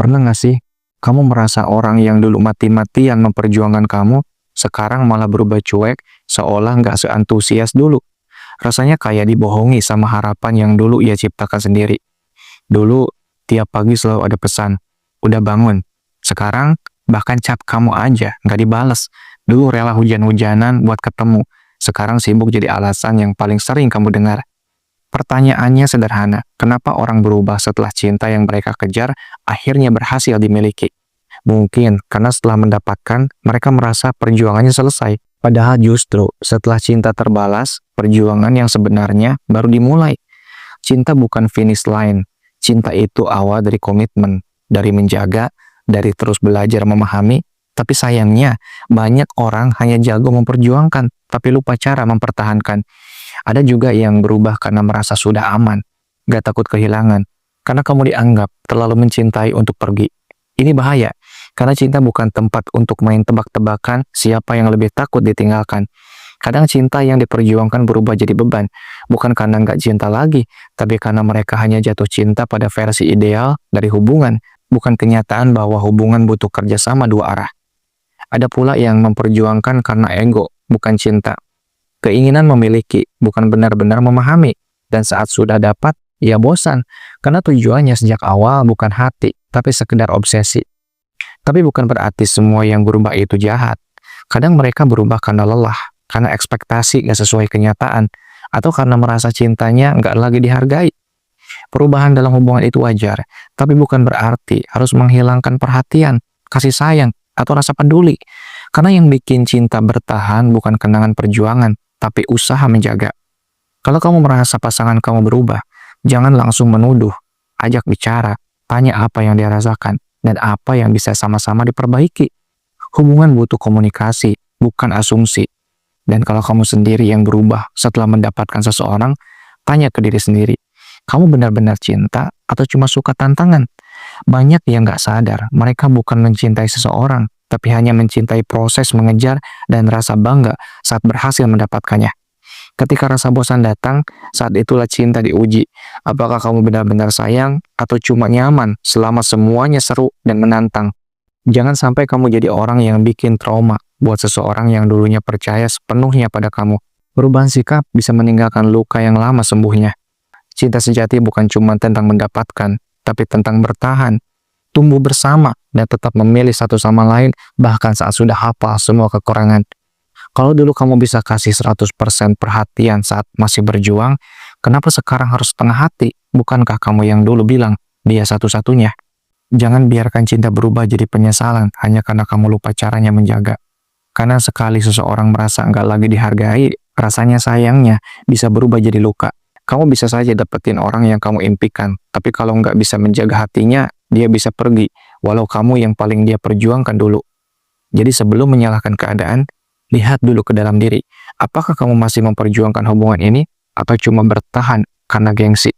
Pernah nggak sih kamu merasa orang yang dulu mati-matian memperjuangkan kamu, sekarang malah berubah cuek, seolah nggak seantusias dulu? Rasanya kayak dibohongi sama harapan yang dulu ia ciptakan sendiri. Dulu, tiap pagi selalu ada pesan, udah bangun. Sekarang, bahkan chat kamu aja nggak dibales. Dulu rela hujan-hujanan buat ketemu. Sekarang sibuk jadi alasan yang paling sering kamu dengar. Pertanyaannya sederhana, kenapa orang berubah setelah cinta yang mereka kejar akhirnya berhasil dimiliki? Mungkin karena setelah mendapatkan, mereka merasa perjuangannya selesai. Padahal justru setelah cinta terbalas, perjuangan yang sebenarnya baru dimulai. Cinta bukan finish line. Cinta itu awal dari komitmen, dari menjaga, dari terus belajar memahami. Tapi sayangnya, banyak orang hanya jago memperjuangkan, tapi lupa cara mempertahankan. Ada juga yang berubah karena merasa sudah aman, gak takut kehilangan, karena kamu dianggap terlalu mencintai untuk pergi. Ini bahaya, karena cinta bukan tempat untuk main tebak-tebakan siapa yang lebih takut ditinggalkan. Kadang cinta yang diperjuangkan berubah jadi beban, bukan karena gak cinta lagi, tapi karena mereka hanya jatuh cinta pada versi ideal dari hubungan, bukan kenyataan bahwa hubungan butuh kerjasama dua arah. Ada pula yang memperjuangkan karena ego, bukan cinta. Keinginan memiliki, bukan benar-benar memahami. Dan saat sudah dapat, ya bosan. Karena tujuannya sejak awal bukan hati, tapi sekedar obsesi. Tapi bukan berarti semua yang berubah itu jahat. Kadang mereka berubah karena lelah, karena ekspektasi gak sesuai kenyataan, atau karena merasa cintanya gak lagi dihargai. Perubahan dalam hubungan itu wajar, tapi bukan berarti harus menghilangkan perhatian, kasih sayang, atau rasa peduli. Karena yang bikin cinta bertahan bukan kenangan perjuangan, tapi usaha menjaga. Kalau kamu merasa pasangan kamu berubah, jangan langsung menuduh, ajak bicara, tanya apa yang dia rasakan, dan apa yang bisa sama-sama diperbaiki. Hubungan butuh komunikasi, bukan asumsi. Dan kalau kamu sendiri yang berubah setelah mendapatkan seseorang, tanya ke diri sendiri, kamu benar-benar cinta atau cuma suka tantangan? Banyak yang gak sadar, mereka bukan mencintai seseorang, tapi hanya mencintai proses mengejar dan rasa bangga saat berhasil mendapatkannya. Ketika rasa bosan datang, saat itulah cinta diuji. Apakah kamu benar-benar sayang atau cuma nyaman selama semuanya seru dan menantang? Jangan sampai kamu jadi orang yang bikin trauma buat seseorang yang dulunya percaya sepenuhnya pada kamu. Perubahan sikap bisa meninggalkan luka yang lama sembuhnya. Cinta sejati bukan cuma tentang mendapatkan, tapi tentang bertahan, tumbuh bersama, dan tetap memilih satu sama lain bahkan saat sudah hafal semua kekurangan. Kalau dulu kamu bisa kasih 100% perhatian saat masih berjuang, kenapa sekarang harus setengah hati? Bukankah kamu yang dulu bilang dia satu-satunya? Jangan biarkan cinta berubah jadi penyesalan hanya karena kamu lupa caranya menjaga. Karena sekali seseorang merasa nggak lagi dihargai, rasanya sayangnya bisa berubah jadi luka. Kamu bisa saja dapetin orang yang kamu impikan, tapi kalau nggak bisa menjaga hatinya, dia bisa pergi, walau kamu yang paling dia perjuangkan dulu. Jadi sebelum menyalahkan keadaan, lihat dulu ke dalam diri. Apakah kamu masih memperjuangkan hubungan ini, atau cuma bertahan karena gengsi?